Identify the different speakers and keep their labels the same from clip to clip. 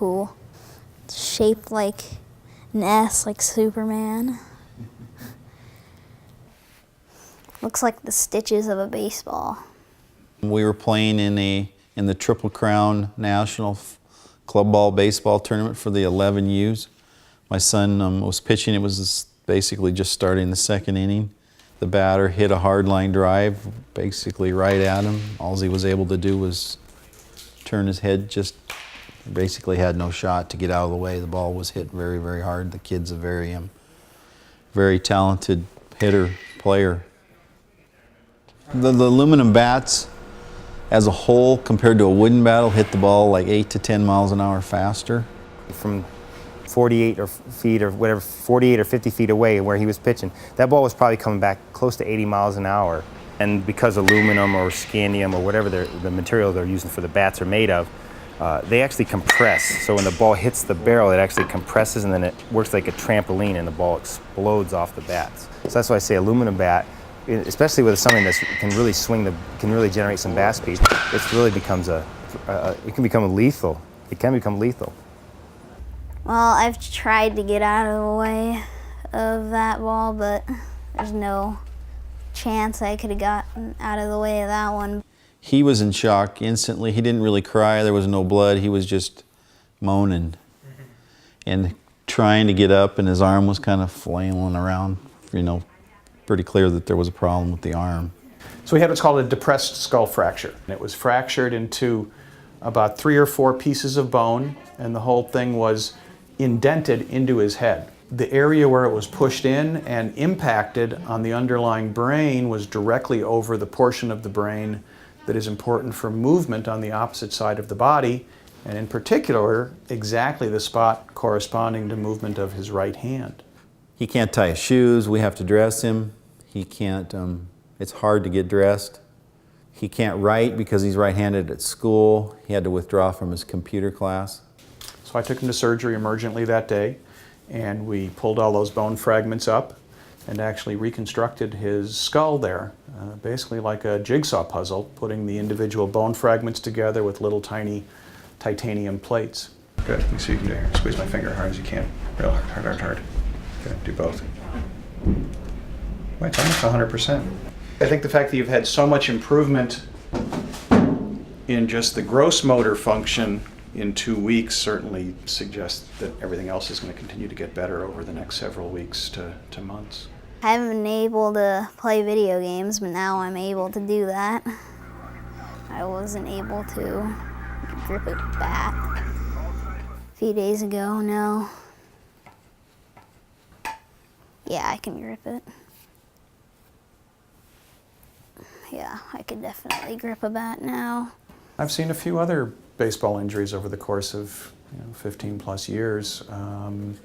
Speaker 1: cool. It's shaped like an S, like Superman. Looks like the stitches of a baseball.
Speaker 2: We were playing in the Triple Crown National Club Ball Baseball Tournament for the 11Us. My son was pitching. It was basically just starting the second inning. The batter hit a hard line drive, basically right at him. All he was able to do was turn his head, just basically had no shot to get out of the way. The ball was hit very, very hard. The kid's a very talented hitter, player. The aluminum bats as a whole compared to a wooden bat will hit the ball like 8 to 10 miles an hour faster.
Speaker 3: From 48 feet or whatever, 48 or 50 feet away where he was pitching, that ball was probably coming back close to 80 miles an hour. And because aluminum or scandium or whatever the material they're using for the bats are made of, they actually compress. So when the ball hits the barrel, it actually compresses and then it works like a trampoline and the ball explodes off the bats. So that's why I say aluminum bat, especially with something that can really can really generate some bat speed, it really becomes it can become lethal. It can become lethal.
Speaker 1: Well, I've tried to get out of the way of that ball, but there's no chance I could have gotten out of the way of that one.
Speaker 2: He was in shock instantly. He didn't really cry. There was no blood. He was just moaning and trying to get up, and his arm was kind of flailing around, you know, pretty clear that there was a problem with the arm.
Speaker 4: So he had what's called a depressed skull fracture. It was fractured into about 3 or 4 pieces of bone, and the whole thing was indented into his head. The area where it was pushed in and impacted on the underlying brain was directly over the portion of the brain that is important for movement on the opposite side of the body, and in particular, exactly the spot corresponding to movement of his right hand.
Speaker 2: He can't tie his shoes. We have to dress him. He can't, it's hard to get dressed. He can't write because he's right-handed at school. He had to withdraw from his computer class.
Speaker 4: So I took him to surgery emergently that day, and we pulled all those bone fragments up and actually reconstructed his skull there, basically like a jigsaw puzzle, putting the individual bone fragments together with little tiny titanium plates. Good. Let me see if you can squeeze my finger as hard as you can. Real hard, hard, hard, hard. Good. Do both. Well, it's almost 100%. I think the fact that you've had so much improvement in just the gross motor function in 2 weeks certainly suggests that everything else is going to continue to get better over the next several weeks to months.
Speaker 1: I haven't been able to play video games, but now I'm able to do that. I wasn't able to grip a bat a few days ago, no. Yeah, I can grip it. Yeah, I could definitely grip a bat now.
Speaker 4: I've seen a few other baseball injuries over the course of 15 plus years, and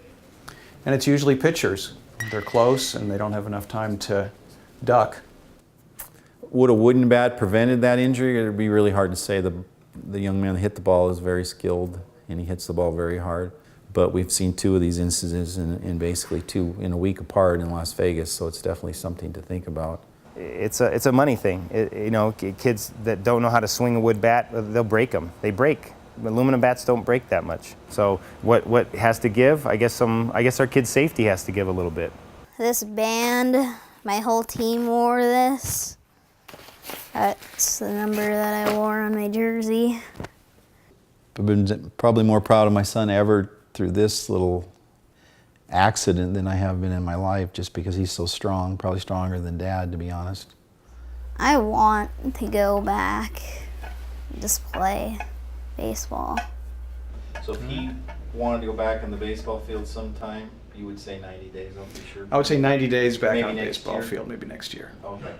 Speaker 4: it's usually pitchers. They're close and they don't have enough time to duck.
Speaker 2: Would a wooden bat prevented that injury? It would be really hard to say. The young man that hit the ball is very skilled and he hits the ball very hard. But we've seen 2 of these instances in basically 2 in a week apart in Las Vegas, so it's definitely something to think about.
Speaker 3: It's a money thing. Kids that don't know how to swing a wood bat, they'll break them. They break. Aluminum bats don't break that much. So what has to give? I guess our kids' safety has to give a little bit.
Speaker 1: This band, my whole team wore this. That's the number that I wore on my jersey.
Speaker 2: I've been probably more proud of my son ever through this little accident than I have been in my life, just because he's so strong, probably stronger than Dad, to be honest.
Speaker 1: I want to go back and just play baseball.
Speaker 2: So if he wanted to go back on the baseball field sometime, you would say 90 days, I'm sure.
Speaker 4: I would say 90 days back
Speaker 2: Maybe
Speaker 4: on a
Speaker 2: next
Speaker 4: baseball
Speaker 2: year.
Speaker 4: field, maybe next year.
Speaker 2: Okay.